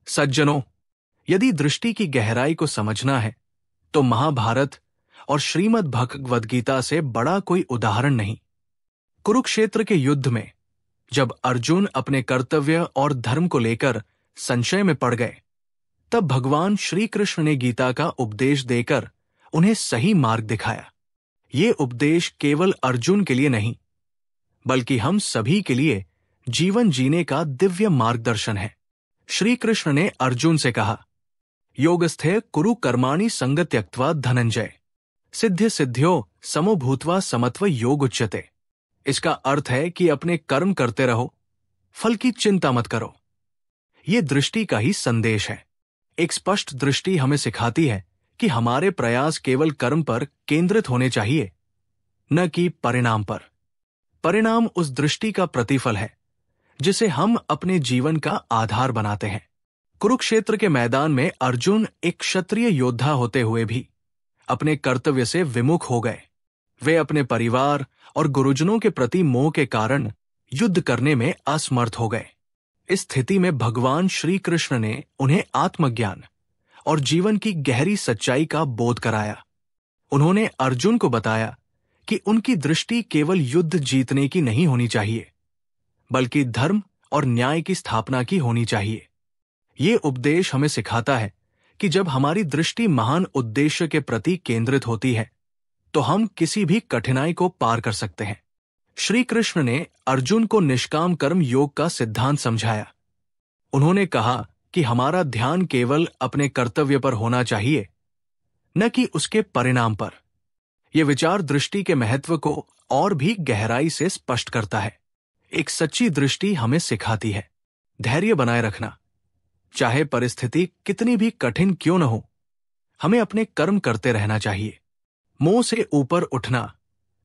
सज्जनों, यदि दृष्टि की गहराई को समझना है तो महाभारत और श्रीमद् भगवद गीता से बड़ा कोई उदाहरण नहीं। कुरुक्षेत्र के युद्ध में जब अर्जुन अपने कर्तव्य और धर्म को लेकर संशय में पड़ गए, तब भगवान श्री कृष्ण ने गीता का उपदेश देकर उन्हें सही मार्ग दिखाया। ये उपदेश केवल अर्जुन के लिए नहीं, बल्कि हम सभी के लिए जीवन जीने का दिव्य मार्गदर्शन है। श्री कृष्ण ने अर्जुन से कहा, योगस्थे कुरु कर्माणि संग त्यक्त्वा धनंजय, सिद्ध्य सिद्ध्यो समो भूत्वा समत्व योग उच्यते। इसका अर्थ है कि अपने कर्म करते रहो, फल की चिंता मत करो। ये दृष्टि का ही संदेश है। एक स्पष्ट दृष्टि हमें सिखाती है कि हमारे प्रयास केवल कर्म पर केंद्रित होने चाहिए, न कि परिणाम पर। परिणाम उस दृष्टि का प्रतिफल है जिसे हम अपने जीवन का आधार बनाते हैं। कुरुक्षेत्र के मैदान में अर्जुन एक क्षत्रिय योद्धा होते हुए भी अपने कर्तव्य से विमुख हो गए। वे अपने परिवार और गुरुजनों के प्रति मोह के कारण युद्ध करने में असमर्थ हो गए। इस स्थिति में भगवान श्री कृष्ण ने उन्हें आत्मज्ञान और जीवन की गहरी सच्चाई का बोध कराया। उन्होंने अर्जुन को बताया कि उनकी दृष्टि केवल युद्ध जीतने की नहीं होनी चाहिए, बल्कि धर्म और न्याय की स्थापना की होनी चाहिए। ये उपदेश हमें सिखाता है कि जब हमारी दृष्टि महान उद्देश्य के प्रति केंद्रित होती है, तो हम किसी भी कठिनाई को पार कर सकते हैं। श्री कृष्ण ने अर्जुन को निष्काम कर्म योग का सिद्धांत समझाया। उन्होंने कहा कि हमारा ध्यान केवल अपने कर्तव्य पर होना चाहिए, न कि उसके परिणाम पर। यह विचार दृष्टि के महत्व को और भी गहराई से स्पष्ट करता है। एक सच्ची दृष्टि हमें सिखाती है धैर्य बनाए रखना। चाहे परिस्थिति कितनी भी कठिन क्यों न हो, हमें अपने कर्म करते रहना चाहिए। मोह से ऊपर उठना।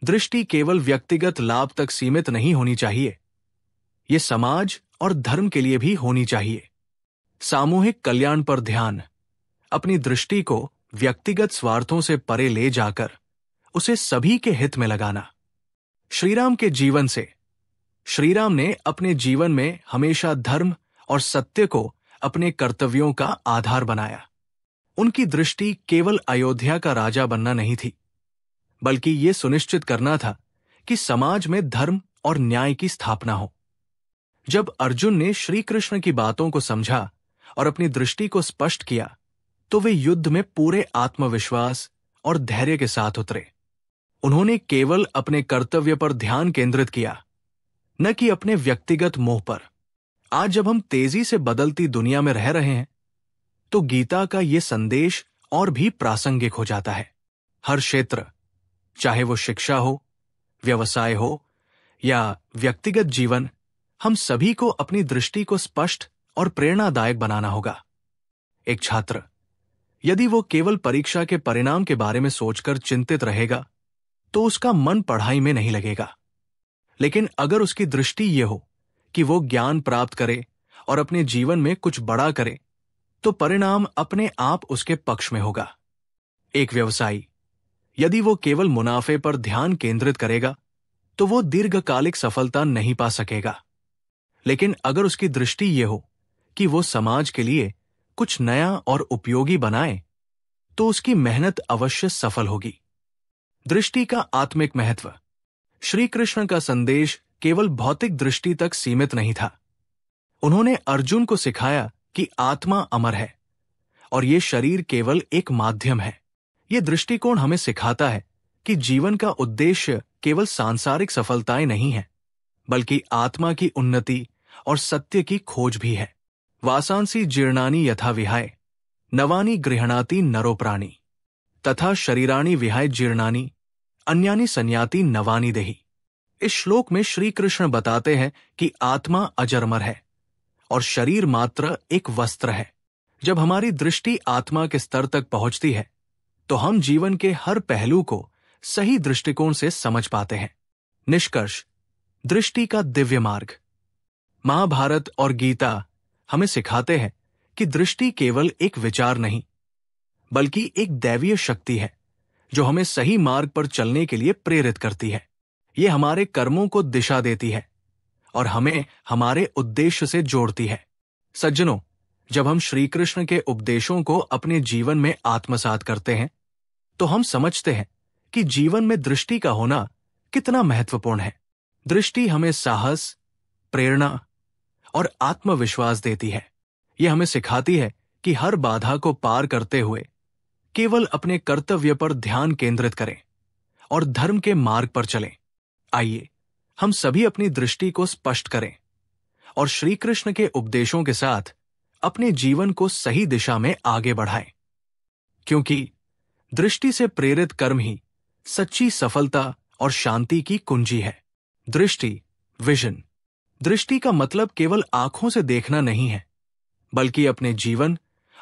दृष्टि केवल व्यक्तिगत लाभ तक सीमित नहीं होनी चाहिए, ये समाज और धर्म के लिए भी होनी चाहिए। सामूहिक कल्याण पर ध्यान। अपनी दृष्टि को व्यक्तिगत स्वार्थों से परे ले जाकर उसे सभी के हित में लगाना। श्रीराम के जीवन से। श्रीराम ने अपने जीवन में हमेशा धर्म और सत्य को अपने कर्तव्यों का आधार बनाया। उनकी दृष्टि केवल अयोध्या का राजा बनना नहीं थी, बल्कि ये सुनिश्चित करना था कि समाज में धर्म और न्याय की स्थापना हो। जब अर्जुन ने श्री कृष्ण की बातों को समझा और अपनी दृष्टि को स्पष्ट किया, तो वे युद्ध में पूरे आत्मविश्वास और धैर्य के साथ उतरे। उन्होंने केवल अपने कर्तव्य पर ध्यान केंद्रित किया, न कि अपने व्यक्तिगत मोह पर। आज जब हम तेजी से बदलती दुनिया में रह रहे हैं, तो गीता का ये संदेश और भी प्रासंगिक हो जाता है। हर क्षेत्र, चाहे वो शिक्षा हो, व्यवसाय हो या व्यक्तिगत जीवन, हम सभी को अपनी दृष्टि को स्पष्ट और प्रेरणादायक बनाना होगा। एक छात्र, यदि वो केवल परीक्षा के परिणाम के बारे में सोचकर चिंतित रहेगा, तो उसका मन पढ़ाई में नहीं लगेगा। लेकिन अगर उसकी दृष्टि ये हो कि वो ज्ञान प्राप्त करे और अपने जीवन में कुछ बड़ा करे, तो परिणाम अपने आप उसके पक्ष में होगा। एक व्यवसायी, यदि वो केवल मुनाफे पर ध्यान केंद्रित करेगा, तो वो दीर्घकालिक सफलता नहीं पा सकेगा। लेकिन अगर उसकी दृष्टि ये हो कि वो समाज के लिए कुछ नया और उपयोगी बनाए, तो उसकी मेहनत अवश्य सफल होगी। दृष्टि का आत्मिक महत्व। श्री कृष्ण का संदेश केवल भौतिक दृष्टि तक सीमित नहीं था। उन्होंने अर्जुन को सिखाया कि आत्मा अमर है और ये शरीर केवल एक माध्यम है। ये दृष्टिकोण हमें सिखाता है कि जीवन का उद्देश्य केवल सांसारिक सफलताएं नहीं है, बल्कि आत्मा की उन्नति और सत्य की खोज भी है। वासांसी जीर्णानि यथा विहाय, नवानि गृह्णाति नरो प्राणी, तथा शरीराणि विहाय जीर्णानि, अन्यानि संयाति नवानि देहि। इस श्लोक में श्री कृष्ण बताते हैं कि आत्मा अजरमर है और शरीर मात्र एक वस्त्र है। जब हमारी दृष्टि आत्मा के स्तर तक पहुंचती है, तो हम जीवन के हर पहलू को सही दृष्टिकोण से समझ पाते हैं। निष्कर्ष, दृष्टि का दिव्य मार्ग। महाभारत और गीता हमें सिखाते हैं कि दृष्टि केवल एक विचार नहीं, बल्कि एक दैवीय शक्ति है जो हमें सही मार्ग पर चलने के लिए प्रेरित करती है। ये हमारे कर्मों को दिशा देती है और हमें हमारे उद्देश्य से जोड़ती है। सज्जनों, जब हम श्री कृष्ण के उपदेशों को अपने जीवन में आत्मसात करते हैं तो हम समझते हैं कि जीवन में दृष्टि का होना कितना महत्वपूर्ण है। दृष्टि हमें साहस, प्रेरणा और आत्मविश्वास देती है। यह हमें सिखाती है कि हर बाधा को पार करते हुए केवल अपने कर्तव्य पर ध्यान केंद्रित करें और धर्म के मार्ग पर चलें। आइए हम सभी अपनी दृष्टि को स्पष्ट करें और श्री कृष्ण के उपदेशों के साथ अपने जीवन को सही दिशा में आगे बढ़ाएं, क्योंकि दृष्टि से प्रेरित कर्म ही सच्ची सफलता और शांति की कुंजी है। दृष्टि, विजन। दृष्टि का मतलब केवल आंखों से देखना नहीं है, बल्कि अपने जीवन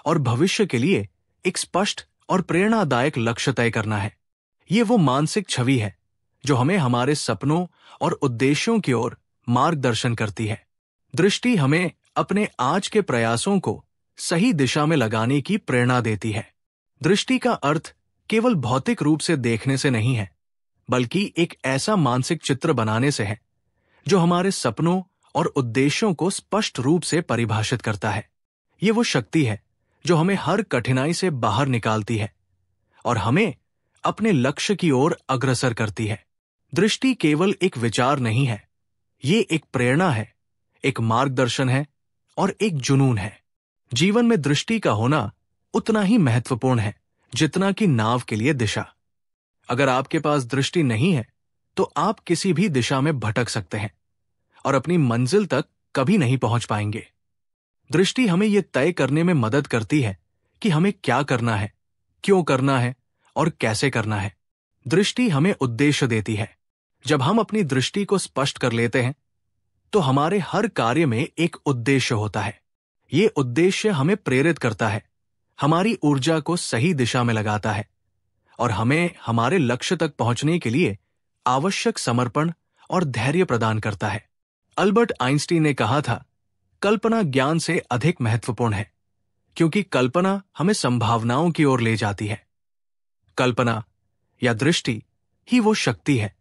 और भविष्य के लिए एक स्पष्ट और प्रेरणादायक लक्ष्य तय करना है। ये वो मानसिक छवि है जो हमें हमारे सपनों और उद्देश्यों की ओर मार्गदर्शन करती है। दृष्टि हमें अपने आज के प्रयासों को सही दिशा में लगाने की प्रेरणा देती है। दृष्टि का अर्थ केवल भौतिक रूप से देखने से नहीं है, बल्कि एक ऐसा मानसिक चित्र बनाने से है जो हमारे सपनों और उद्देश्यों को स्पष्ट रूप से परिभाषित करता है। ये वो शक्ति है जो हमें हर कठिनाई से बाहर निकालती है और हमें अपने लक्ष्य की ओर अग्रसर करती है। दृष्टि केवल एक विचार नहीं है, ये एक प्रेरणा है, एक मार्गदर्शन है और एक जुनून है। जीवन में दृष्टि का होना उतना ही महत्वपूर्ण है जितना कि नाव के लिए दिशा। अगर आपके पास दृष्टि नहीं है तो आप किसी भी दिशा में भटक सकते हैं और अपनी मंजिल तक कभी नहीं पहुंच पाएंगे। दृष्टि हमें यह तय करने में मदद करती है कि हमें क्या करना है, क्यों करना है और कैसे करना है। दृष्टि हमें उद्देश्य देती है। जब हम अपनी दृष्टि को स्पष्ट कर लेते हैं तो हमारे हर कार्य में एक उद्देश्य होता है। ये उद्देश्य हमें प्रेरित करता है, हमारी ऊर्जा को सही दिशा में लगाता है और हमें हमारे लक्ष्य तक पहुंचने के लिए आवश्यक समर्पण और धैर्य प्रदान करता है। अल्बर्ट आइंस्टीन ने कहा था, कल्पना ज्ञान से अधिक महत्वपूर्ण है, क्योंकि कल्पना हमें संभावनाओं की ओर ले जाती है। कल्पना या दृष्टि ही वो शक्ति है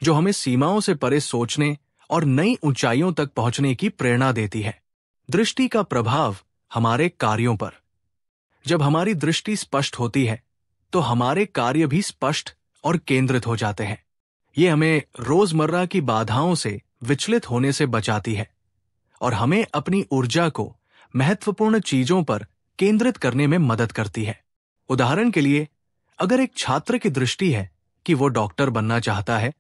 जो हमें सीमाओं से परे सोचने और नई ऊंचाइयों तक पहुंचने की प्रेरणा देती है। दृष्टि का प्रभाव हमारे कार्यों पर। जब हमारी दृष्टि स्पष्ट होती है तो हमारे कार्य भी स्पष्ट और केंद्रित हो जाते हैं। ये हमें रोजमर्रा की बाधाओं से विचलित होने से बचाती है और हमें अपनी ऊर्जा को महत्वपूर्ण चीजों पर केंद्रित करने में मदद करती है। उदाहरण के लिए, अगर एक छात्र की दृष्टि है कि वो डॉक्टर बनना चाहता है,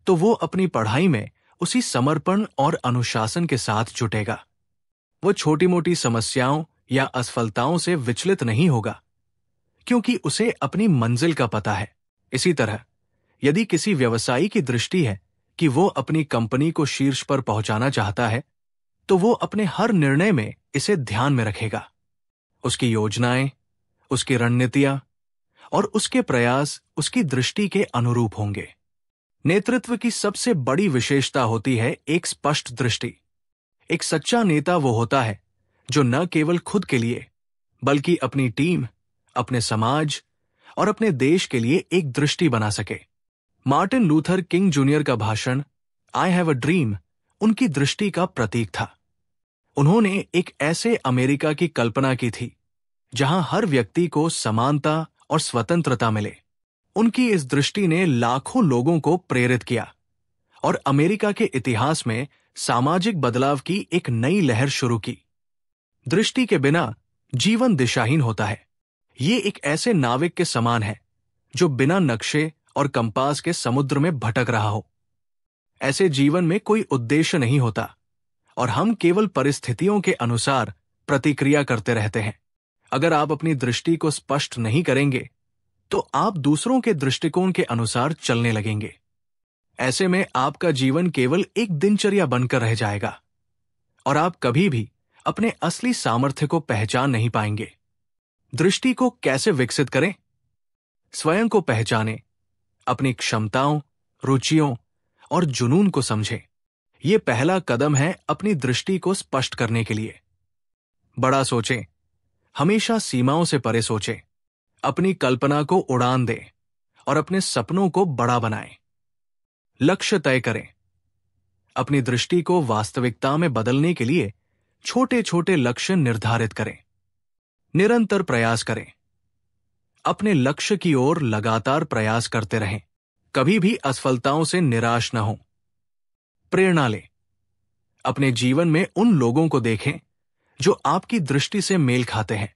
तो वो अपनी पढ़ाई में उसी समर्पण और अनुशासन के साथ जुटेगा। वो छोटी-मोटी समस्याओं या असफलताओं से विचलित नहीं होगा, क्योंकि उसे अपनी मंजिल का पता है। इसी तरह, यदि किसी व्यवसायी की दृष्टि है कि वो अपनी कंपनी को शीर्ष पर पहुंचाना चाहता है, तो वो अपने हर निर्णय में इसे ध्यान में रखेगा। उसकी योजनाएं, उसकी रणनीतियां और उसके प्रयास उसकी दृष्टि के अनुरूप होंगे। नेतृत्व की सबसे बड़ी विशेषता होती है एक स्पष्ट दृष्टि। एक सच्चा नेता वो होता है जो न केवल खुद के लिए, बल्कि अपनी टीम, अपने समाज और अपने देश के लिए एक दृष्टि बना सके। मार्टिन लूथर किंग जूनियर का भाषण आई हैव अ ड्रीम उनकी दृष्टि का प्रतीक था। उन्होंने एक ऐसे अमेरिका की कल्पना की थी जहां हर व्यक्ति को समानता और स्वतंत्रता मिले। उनकी इस दृष्टि ने लाखों लोगों को प्रेरित किया और अमेरिका के इतिहास में सामाजिक बदलाव की एक नई लहर शुरू की। दृष्टि के बिना जीवन दिशाहीन होता है। ये एक ऐसे नाविक के समान है जो बिना नक्शे और कंपास के समुद्र में भटक रहा हो। ऐसे जीवन में कोई उद्देश्य नहीं होता और हम केवल परिस्थितियों के अनुसार प्रतिक्रिया करते रहते हैं। अगर आप अपनी दृष्टि को स्पष्ट नहीं करेंगे तो आप दूसरों के दृष्टिकोण के अनुसार चलने लगेंगे। ऐसे में आपका जीवन केवल एक दिनचर्या बनकर रह जाएगा और आप कभी भी अपने असली सामर्थ्य को पहचान नहीं पाएंगे। दृष्टि को कैसे विकसित करें? स्वयं को पहचानें, अपनी क्षमताओं, रुचियों और जुनून को समझें। यह पहला कदम है अपनी दृष्टि को स्पष्ट करने के लिए। बड़ा सोचें, हमेशा सीमाओं से परे सोचें, अपनी कल्पना को उड़ान दें और अपने सपनों को बड़ा बनाएं। लक्ष्य तय करें। अपनी दृष्टि को वास्तविकता में बदलने के लिए छोटे छोटे लक्ष्य निर्धारित करें, निरंतर प्रयास करें, अपने लक्ष्य की ओर लगातार प्रयास करते रहें, कभी भी असफलताओं से निराश न हो। प्रेरणा लें, अपने जीवन में उन लोगों को देखें जो आपकी दृष्टि से मेल खाते हैं।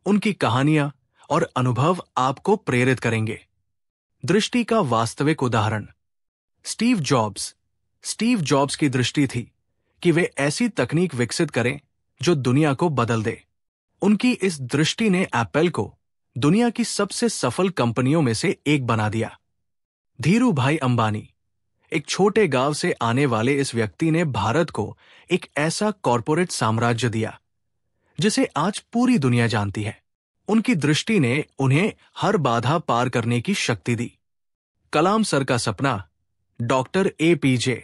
उनकी कहानियां और अनुभव आपको प्रेरित करेंगे। दृष्टि का वास्तविक उदाहरण स्टीव जॉब्स की दृष्टि थी कि वे ऐसी तकनीक विकसित करें जो दुनिया को बदल दे। उनकी इस दृष्टि ने एप्पल को दुनिया की सबसे सफल कंपनियों में से एक बना दिया। धीरू भाई अंबानी, एक छोटे गांव से आने वाले इस व्यक्ति ने भारत को एक ऐसा कॉरपोरेट साम्राज्य दिया जिसे आज पूरी दुनिया जानती है। उनकी दृष्टि ने उन्हें हर बाधा पार करने की शक्ति दी। कलाम सर का सपना, डॉक्टर APJ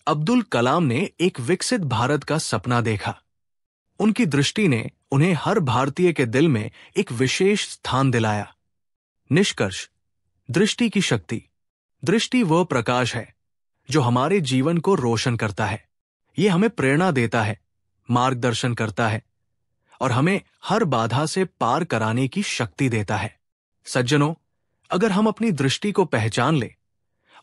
अब्दुल कलाम ने एक विकसित भारत का सपना देखा। उनकी दृष्टि ने उन्हें हर भारतीय के दिल में एक विशेष स्थान दिलाया। निष्कर्ष, दृष्टि की शक्ति। दृष्टि वह प्रकाश है जो हमारे जीवन को रोशन करता है। यह हमें प्रेरणा देता है, मार्गदर्शन करता है और हमें हर बाधा से पार कराने की शक्ति देता है। सज्जनों, अगर हम अपनी दृष्टि को पहचान लें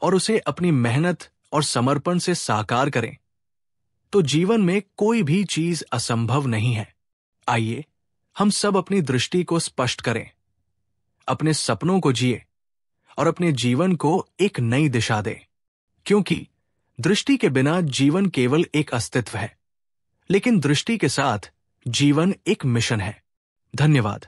और उसे अपनी मेहनत और समर्पण से साकार करें तो जीवन में कोई भी चीज असंभव नहीं है। आइए हम सब अपनी दृष्टि को स्पष्ट करें, अपने सपनों को जिए और अपने जीवन को एक नई दिशा दें। क्योंकि दृष्टि के बिना जीवन केवल एक अस्तित्व है, लेकिन दृष्टि के साथ जीवन एक मिशन है। धन्यवाद।